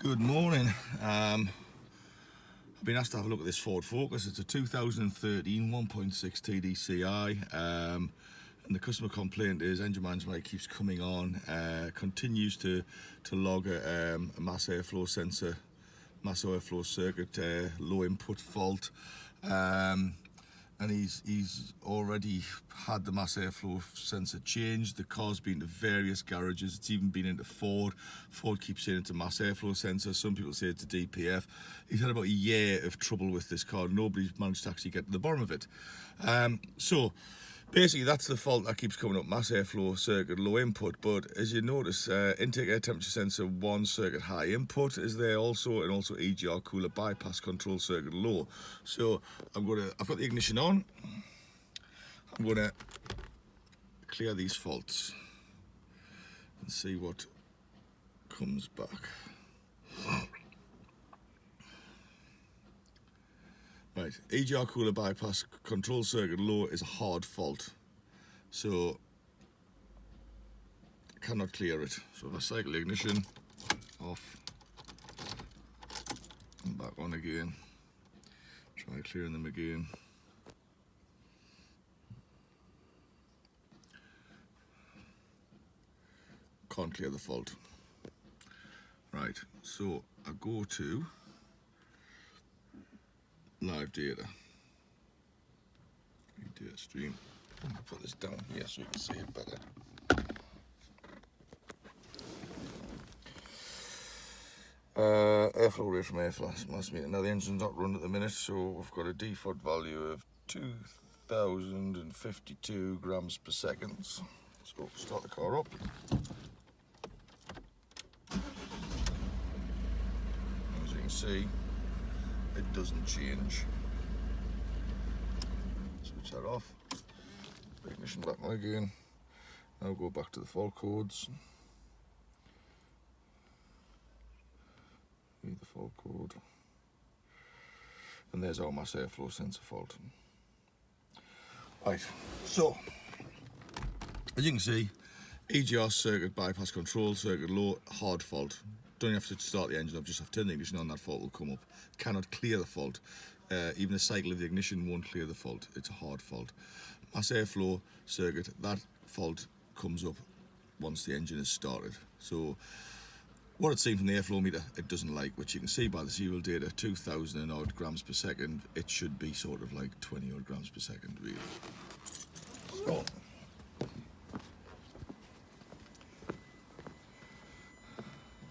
Good morning. I've been asked to have a look at this Ford Focus. It's a 2013 1.6 TDCI, and the customer complaint is engine management light keeps coming on, continues to log a mass airflow sensor, mass airflow circuit, low input fault, and he's already had the mass airflow sensor changed. The car's been to various garages. It's even been into Ford. Ford keeps saying it's a mass airflow sensor. Some people say it's a DPF. He's had about a year of trouble with this car. Nobody's managed to actually get to the bottom of it. So basically that's the fault that keeps coming up, mass airflow circuit, low input. But as you notice, intake air temperature sensor 1 circuit high input is there also, and also EGR cooler bypass control circuit low. So I've got the ignition on. I'm gonna clear these faults and see what comes back. Right, EGR cooler bypass control circuit low is a hard fault, so I cannot clear it. So if I cycle the ignition off and back on again, try clearing them again. Can't clear the fault. Right, so I go to live data stream. I'm going to put this down here so you can see it better. Airflow rate from airflow mass meter. Now the engine's not run at the minute, so we've got a default value of 2052 grams per second. So start the car up. As you can see, it doesn't change. Switch that off. Ignition back on again. Now go back to the fault codes. Read the fault code. And there's our mass airflow sensor fault. Right, so as you can see, EGR circuit bypass control circuit low, hard fault. Don't have to start the engine up, just have to turn the ignition on, that fault will come up. Cannot clear the fault. Even a cycle of the ignition won't clear the fault. It's a hard fault. Mass airflow circuit, that fault comes up once the engine is started. So what it's seen from the airflow meter, it doesn't like, which you can see by the serial data, 2000 and odd grams per second. It should be sort of like 20 odd grams per second, really.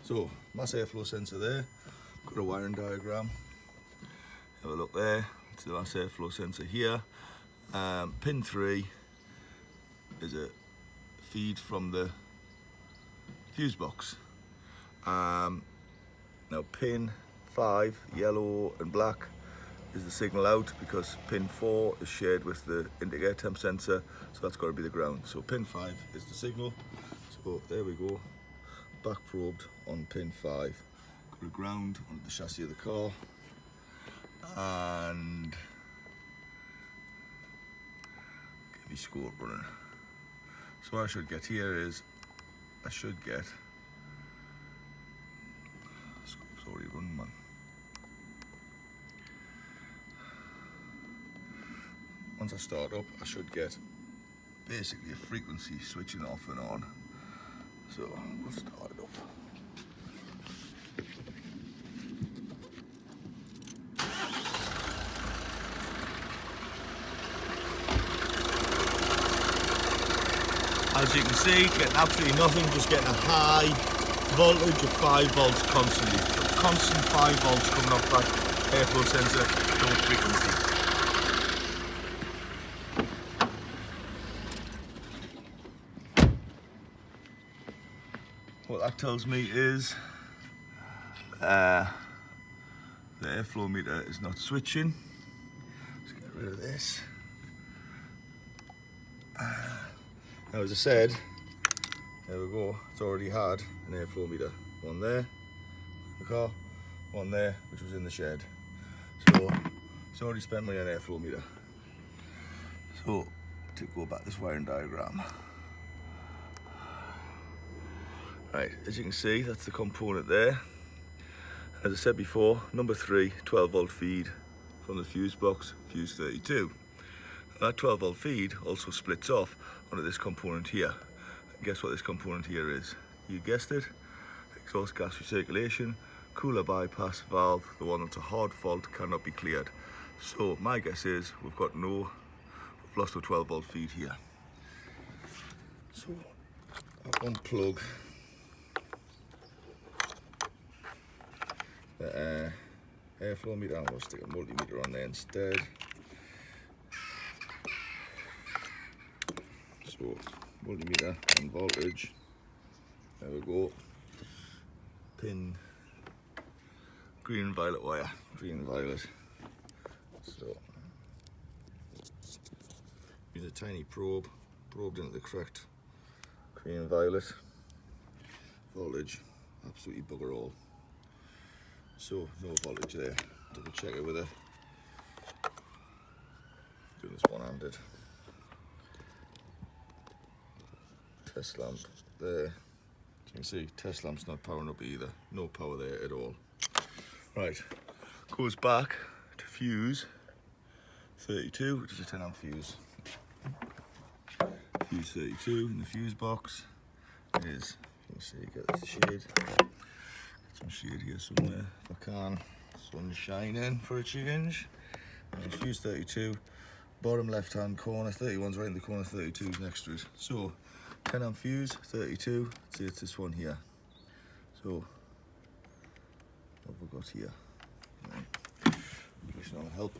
So mass airflow sensor there, got a wiring diagram. Have a look there, it's the mass airflow sensor here. Pin 3 is a feed from the fuse box. Now pin 5, yellow and black, is the signal out, because pin 4 is shared with the intake air temp sensor, so that's got to be the ground. So pin 5 is the signal. So there we go, back probed on pin 5. Got a ground on the chassis of the car, and get me scope running. So what I should get here is, I should get, scope's already running, man. Once I start up, I should get basically a frequency switching off and on. So we'll start it up. As you can see, getting absolutely nothing, just getting a high voltage of 5 volts constantly. Constant 5 volts coming off that airflow sensor, no frequency. What that tells me is the airflow meter is not switching. Let's get rid of this. Now, as I said, there we go, it's already had an airflow meter. One there, the car, one there, which was in the shed. So it's already spent money on an airflow meter. So to go back this wiring diagram. Right, as you can see, that's the component there. As I said before, number 3, 12 volt feed from the fuse box, fuse 32. That 12 volt feed also splits off onto this component here. And guess what this component here is? You guessed it, exhaust gas recirculation, cooler bypass valve, the one that's a hard fault, cannot be cleared. So my guess is we've lost a 12 volt feed here. So I'll unplug the airflow meter. I'm going to stick a multimeter on there instead. So multimeter and voltage, there we go. Pin green and violet wire, green and violet. So use a tiny probe, probed into the correct green and violet. Voltage, absolutely bugger all. So no voltage there. Double check it with a, doing this one-handed. Test lamp there. You can see test lamp's not powering up either. No power there at all. Right, goes back to fuse 32, which is a 10 amp fuse. Fuse 32 in the fuse box is, you can see, get this shade. Get some shade here somewhere if I can. Sun shining for a change. And fuse 32, bottom left hand corner, 31's right in the corner, 32's next to it. So 10 amp fuse, 32, let's see, it's this one here. So what have we got here? Pushing on help.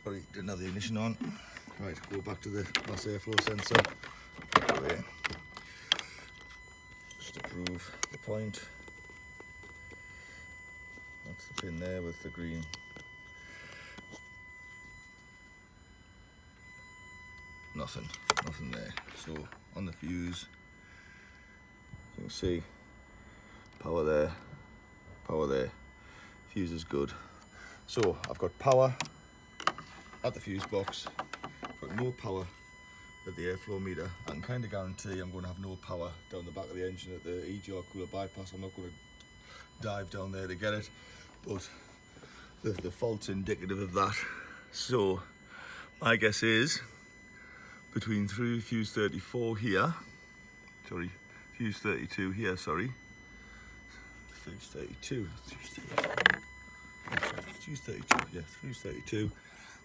Sorry, didn't have the ignition on. Right, go back to the mass airflow sensor. There. Just to prove the point. That's the pin there with the green. Nothing there. So on the fuse, you can see power there, power there. Fuse is good. So I've got power at the fuse box, got no power at the airflow meter. I can kind of guarantee I'm going to have no power down the back of the engine at the EGR cooler bypass. I'm not going to dive down there to get it, but the fault's indicative of that. So my guess is between through fuse 34 here, fuse 32 here, fuse 32, yeah, fuse 32,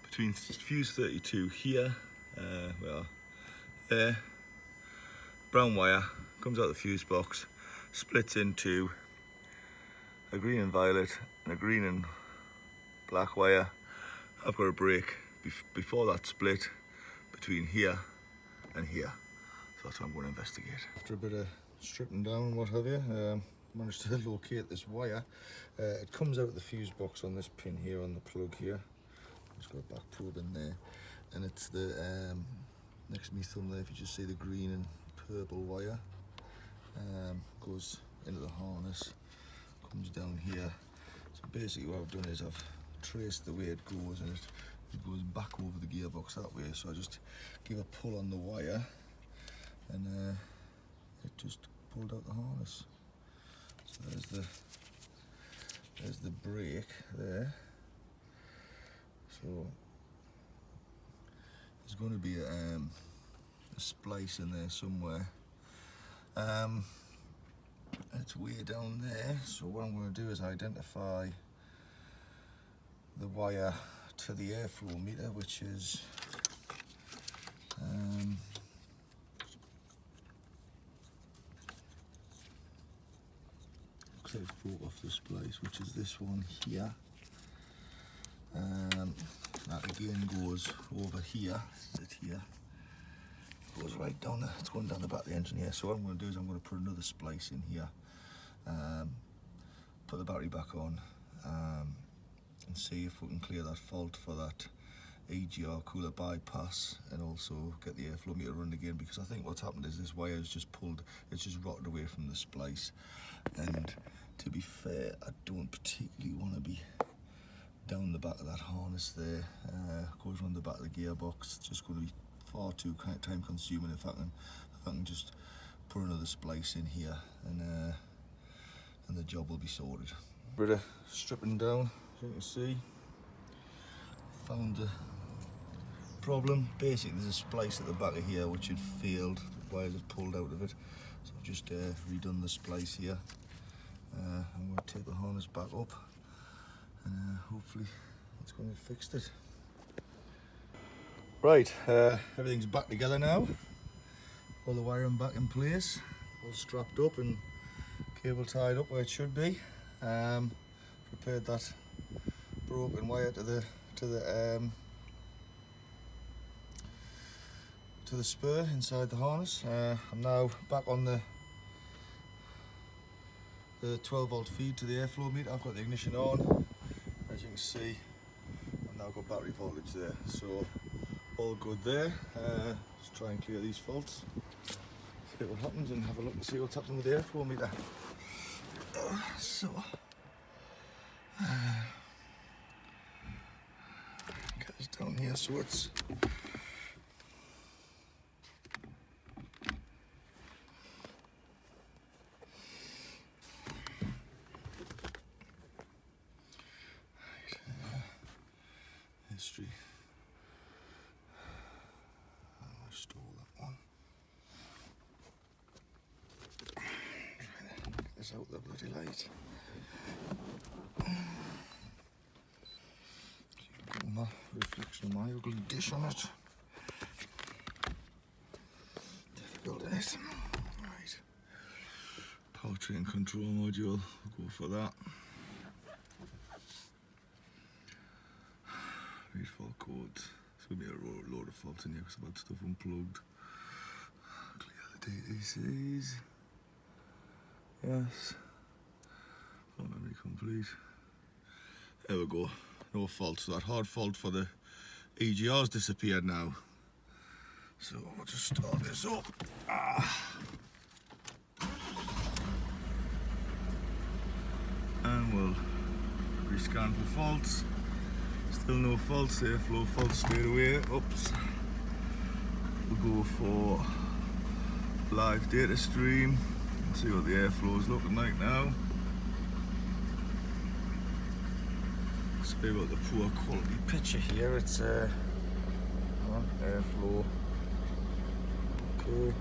between fuse 32 here, there, brown wire comes out of the fuse box, splits into a green and violet and a green and black wire. I've got a break before that split between here and here. So that's what I'm going to investigate. After a bit of stripping down and what have you, managed to locate this wire. It comes out of the fuse box on this pin here on the plug here. Just got a back probe in there, and it's the next to me thumb there. If you just see the green and purple wire, goes into the harness, comes down here. So basically what I've done is I've traced the way it goes, and it goes back over the gearbox that way. So I just give a pull on the wire, and it just pulled out the harness. So there's the brake there. So there's going to be a splice in there somewhere. It's way down there. So what I'm going to do is identify the wire to the airflow meter, which is looks like it's brought off the splice, which is this one here. That again goes over here. Is it here? Goes right down there. It's going down the back of the engine here. So what I'm going to do is I'm going to put another splice in here, put the battery back on, and see if we can clear that fault for that EGR cooler bypass, and also get the airflow meter running again, because I think what's happened is this wire is just pulled, it's just rotted away from the splice. And to be fair, I don't particularly want to be down the back of that harness there, goes around the back of the gearbox. It's just going to be far too time consuming if I can just put another splice in here, and the job will be sorted. Bit of stripping down, as you can see. Found the problem. Basically there's a splice at the back of here which had failed, the wires had pulled out of it, so I've just redone the splice here. I'm going to take the harness back up, and hopefully that's going to have fixed it. Right, everything's back together now. All the wiring back in place, all strapped up and cable tied up where it should be. Prepared that broken wire to the spur inside the harness. I'm now back on the 12 volt feed to the airflow meter. I've got the ignition on. As you can see, I've now got battery voltage there, so all good there. Let's try and clear these faults, see what happens, and have a look and see what's happening with the airflow meter. Get this down here so it's history. I'll restore that one. Trying to get this out the bloody light. Getting my reflection of my ugly dish on it. Difficult, isn't it? Right. Powertrain control module. We'll go for that. Read fault codes. There's going to be a load of faults in here because I've had stuff unplugged. Clear the TDCIs. Yes. Full memory complete. There we go. No fault. So that hard fault for the EGR's disappeared now. So we'll just start this up. And we'll rescan for faults. Still no faults, airflow faults straight away. Oops. We'll go for live data stream and see what the airflow is looking like now. Sorry about the poor quality picture here. It's airflow. Okay.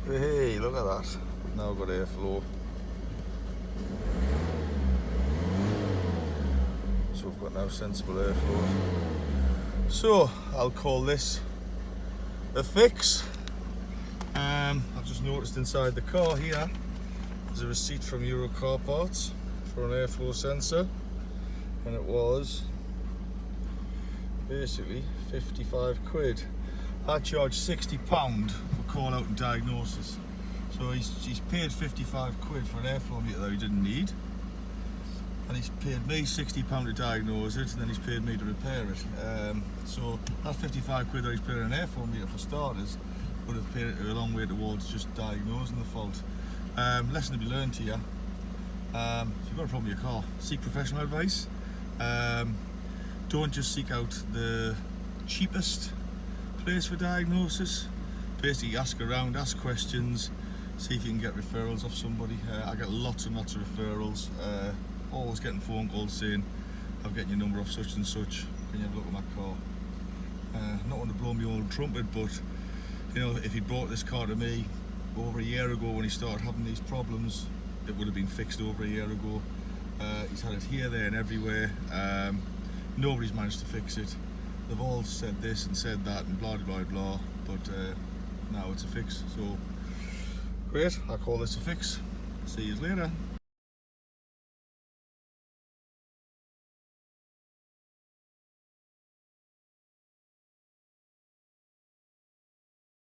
Hey, look at that. Now I've got airflow. So we've got now sensible airflow. So I'll call this a fix. I've just noticed inside the car here there's a receipt from Euro Car Parts for an airflow sensor, and it was basically 55 quid. I charged £60 for call out and diagnosis. So he's paid 55 quid for an airflow meter that he didn't need. And he's paid me £60 to diagnose it, and then he's paid me to repair it. So that 55 quid that he's paid an airflow meter for starters would have paid it a long way towards just diagnosing the fault. Lesson to be learned here. If you've got a problem with your car, seek professional advice. Don't just seek out the cheapest place for diagnosis. Basically ask around, ask questions, see if you can get referrals off somebody. I get lots and lots of referrals. Always getting phone calls saying, I'm getting your number off such and such, can you have a look at my car? Not want to blow my own trumpet, but you know, if he brought this car to me over a year ago when he started having these problems, it would have been fixed over a year ago. He's had it here, there and everywhere. Nobody's managed to fix it. They've all said this and said that and blah blah blah, but now it's a fix. So great, I call this a fix. See you later.